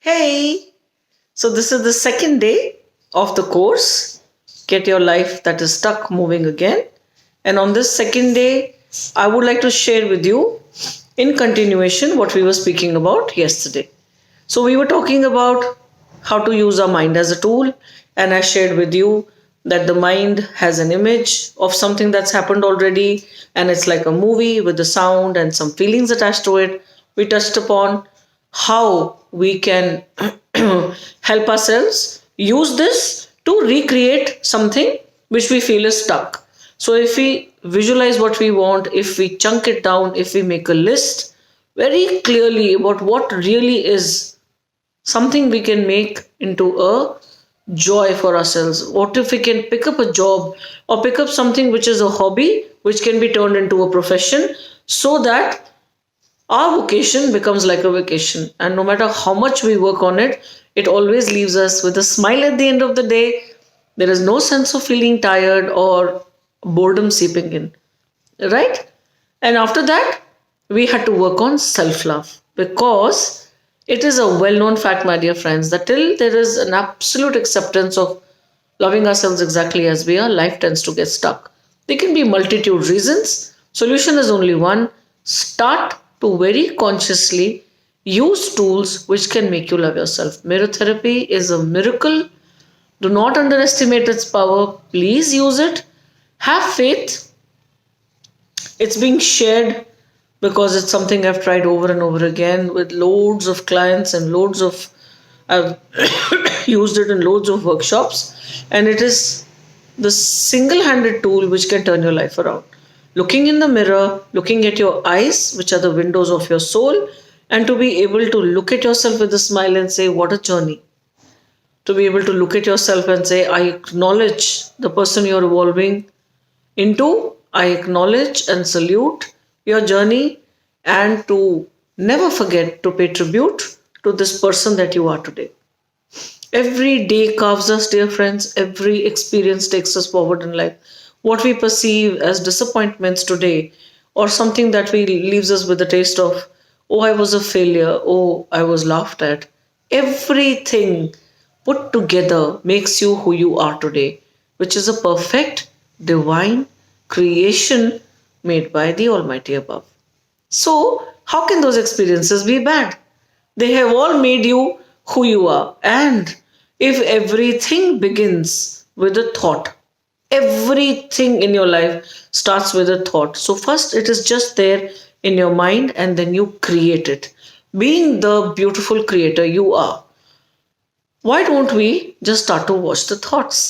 Hey, so this is the second day of the course. Get your life that is stuck moving again. And on this second day, I would like to share with you, in continuation, what we were speaking about yesterday. So, we were talking about how to use our mind as a tool, and I shared with you that the mind has an image of something that's happened already, and it's like a movie with the sound and some feelings attached to it. We touched upon how we can help ourselves use this to recreate something which we feel is stuck. So, if we visualize what we want, if we chunk it down, if we make a list very clearly about what really is something we can make into a joy for ourselves. What if we can pick up a job or pick up something which is a hobby, which can be turned into a profession so that our vocation becomes like a vacation. And no matter how much we work on it, it always leaves us with a smile at the end of the day. There is no sense of feeling tired or boredom seeping in, right? And after that, we had to work on self love because it is a well known fact, my dear friends, that till there is an absolute acceptance of loving ourselves exactly as we are, life tends to get stuck. There can be multitude reasons. Solution is only one. Start to very consciously use tools which can make you love yourself. Mirror therapy is a miracle. Do not underestimate its power. Please use it. Have faith. It's being shared because it's something I've tried over and over again with loads of clients and loads of I've used it in loads of workshops, and it is the single-handed tool which can turn your life around. Looking in the mirror, looking at your eyes, which are the windows of your soul, and to be able to look at yourself with a smile and say, "What a journey." To be able to look at yourself and say, "I acknowledge the person you're evolving into. I acknowledge and salute your journey, and to never forget to pay tribute to this person that you are today." Every day carves us, dear friends. Every experience takes us forward in life. What we perceive as disappointments today, or something that we leaves us with a taste of, "Oh, I was a failure. Oh, I was laughed at." Everything put together makes you who you are today, which is a perfect divine creation made by the Almighty above. So, how can those experiences be bad? They have all made you who you are. And if everything begins with a thought, everything in your life starts with a thought. So, first it is just there in your mind, and then you create it. Being the beautiful creator you are, why don't we just start to watch the thoughts?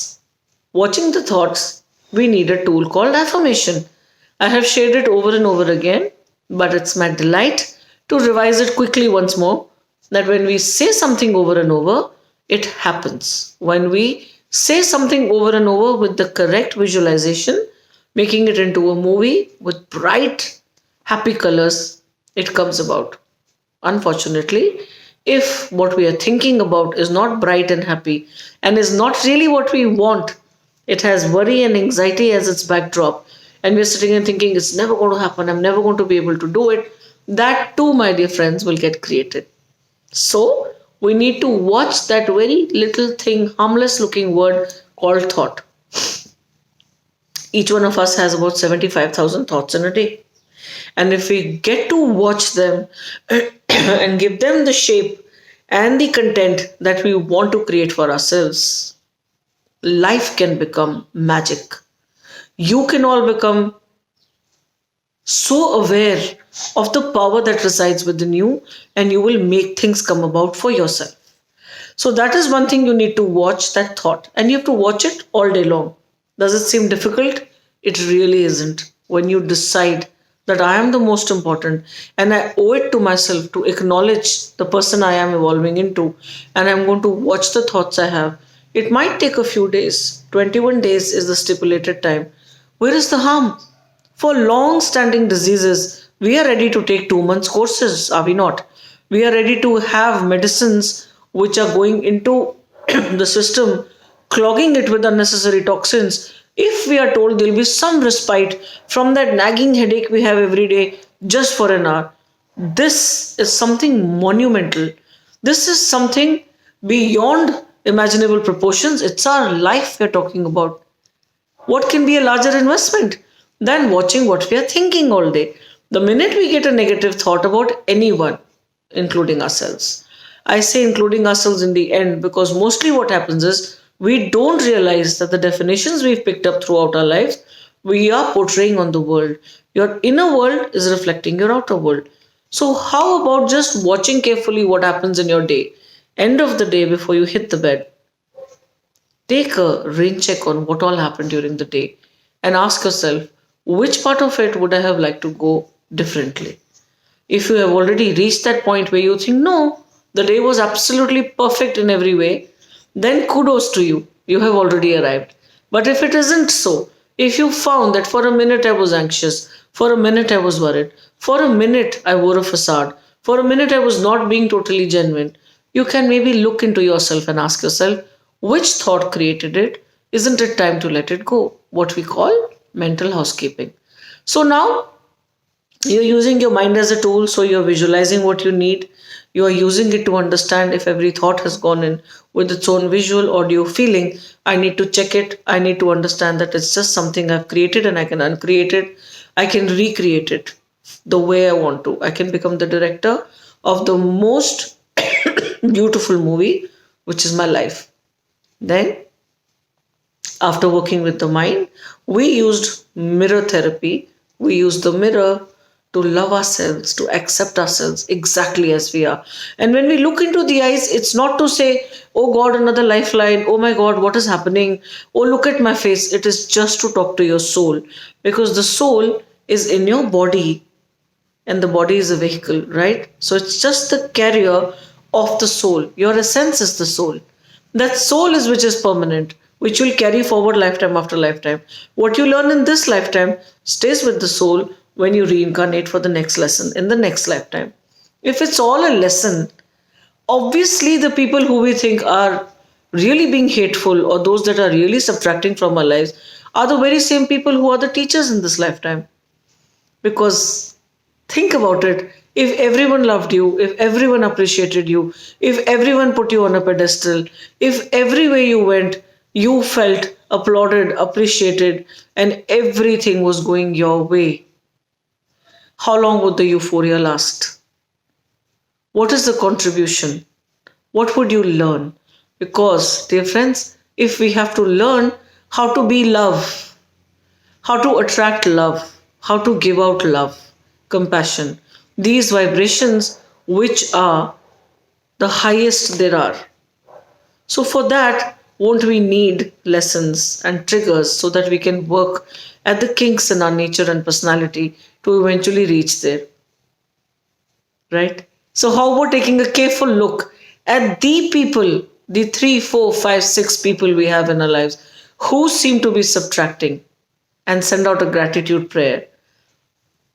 Watching the thoughts, we need a tool called affirmation. I have shared it over and over again, but it's my delight to revise it quickly once more, that when we say something over and over, it happens. When we say something over and over with the correct visualization, making it into a movie with bright, happy colors, it comes about. Unfortunately, if what we are thinking about is not bright and happy and is not really what we want, it has worry and anxiety as its backdrop, and we're sitting and thinking it's never going to happen, I'm never going to be able to do it, that too, my dear friends, will get created. So, we need to watch that very little thing, harmless looking word called thought. Each one of us has about 75,000 thoughts in a day. And if we get to watch them and give them the shape and the content that we want to create for ourselves, life can become magic. You can all become so aware of the power that resides within you, and you will make things come about for yourself. So, that is one thing you need to watch, that thought, and you have to watch it all day long. Does it seem difficult? It really isn't. When you decide that I am the most important and I owe it to myself to acknowledge the person I am evolving into, and I'm going to watch the thoughts I have. It might take a few days. 21 days is the stipulated time. Where is the harm? For long standing diseases, we are ready to take 2 months courses, are we not? We are ready to have medicines which are going into the system, clogging it with unnecessary toxins. If we are told there will be some respite from that nagging headache we have every day just for an hour, this is something monumental. This is something beyond imaginable proportions. It's our life we're talking about. What can be a larger investment than watching what we are thinking all day? The minute we get a negative thought about anyone, including ourselves, I say including ourselves in the end because mostly what happens is we don't realize that the definitions we've picked up throughout our lives we are portraying on the world. Your inner world is reflecting your outer world. So, how about just watching carefully what happens in your day? End of the day before you hit the bed, take a rain check on what all happened during the day and ask yourself which part of it would I have liked to go differently. If you have already reached that point where you think, no, the day was absolutely perfect in every way, then kudos to you. You have already arrived. But if it isn't so, if you found that for a minute I was anxious, for a minute I was worried, for a minute I wore a facade, for a minute I was not being totally genuine, you can maybe look into yourself and ask yourself, which thought created it? Isn't it time to let it go? What we call mental housekeeping. So now you're using your mind as a tool, so you're visualizing what you need. You are using it to understand if every thought has gone in with its own visual, audio, feeling. I need to check it. I need to understand that it's just something I've created and I can uncreate it. I can recreate it the way I want to. I can become the director of the most beautiful movie, which is my life. Then, after working with the mind, we used mirror therapy. We used the mirror to love ourselves, to accept ourselves exactly as we are. And when we look into the eyes, it's not to say, oh God, another lifeline. Oh my God, what is happening? Oh, look at my face. It is just to talk to your soul because the soul is in your body and the body is a vehicle, right? So it's just the carrier of the soul. Your essence is the soul. That soul is which is permanent, which will carry forward lifetime after lifetime. What you learn in this lifetime stays with the soul when you reincarnate for the next lesson in the next lifetime. If it's all a lesson, obviously the people who we think are really being hateful or those that are really subtracting from our lives are the very same people who are the teachers in this lifetime. Because think about it, if everyone loved you, if everyone appreciated you, if everyone put you on a pedestal, if everywhere you went, you felt applauded, appreciated, and everything was going your way, how long would the euphoria last? What is the contribution? What would you learn? Because, dear friends, if we have to learn how to be love, how to attract love, how to give out love, compassion, these vibrations which are the highest there are. So, for that, won't we need lessons and triggers so that we can work at the kinks in our nature and personality to eventually reach there? Right? So, how about taking a careful look at the people, the three, four, five, six people we have in our lives who seem to be subtracting and send out a gratitude prayer?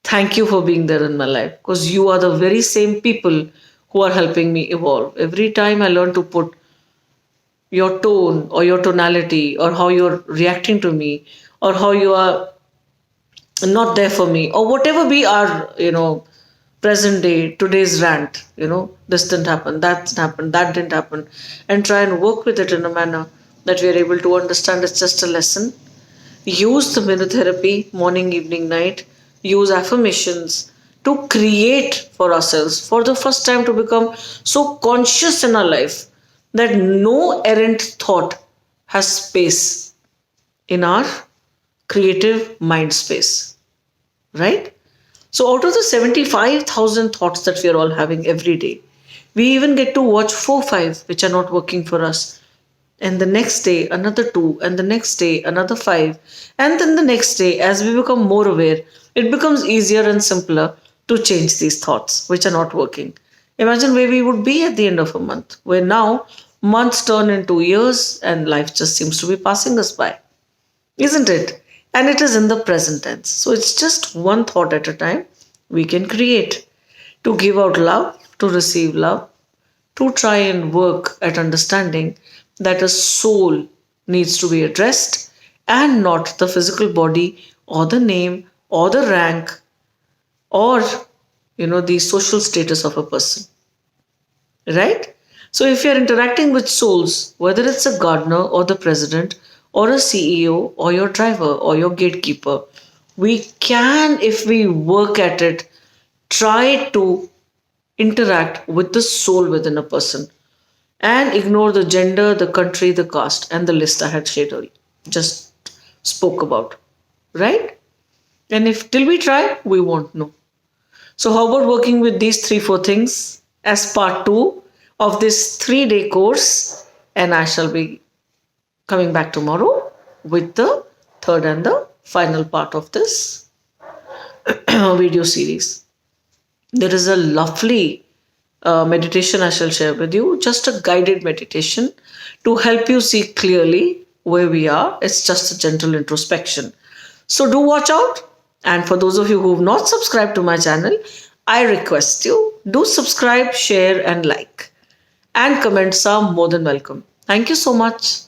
Thank you for being there in my life because you are the very same people who are helping me evolve. Every time I learn to put your tone or your tonality or how you're reacting to me or how you are not there for me or whatever be our, present day, today's rant, this didn't happen, that didn't happen, that didn't happen, and try and work with it in a manner that we are able to understand it's just a lesson. Use the mirror therapy, morning, evening, night. Use affirmations to create for ourselves, for the first time, to become so conscious in our life that no errant thought has space in our creative mind space. Right? So, out of the 75,000 thoughts that we are all having every day, we even get to watch 4 5 which are not working for us, and the next day another two, and the next day another five, and then the next day, as we become more aware, it becomes easier and simpler to change these thoughts which are not working. Imagine where we would be at the end of a month, where now months turn into years and life just seems to be passing us by, isn't it? And it is in the present tense. So it's just one thought at a time we can create to give out love, to receive love, to try and work at understanding that a soul needs to be addressed and not the physical body or the name or the rank or the social status of a person, right? So if you're interacting with souls, whether it's a gardener or the president or a CEO or your driver or your gatekeeper, we can, if we work at it, try to interact with the soul within a person and ignore the gender, the country, the caste, and the list I had shared earlier, just spoke about, right? And if till we try, we won't know. So, how about working with these 3, 4 things as part 2 of this 3-day course? And I shall be coming back tomorrow with the third and the final part of this video series. There is a lovely meditation I shall share with you, just a guided meditation to help you see clearly where we are. It's just a gentle introspection. So do watch out. And for those of you who have not subscribed to my channel, I request you do subscribe, share, and like. And comments are more than welcome. Thank you so much.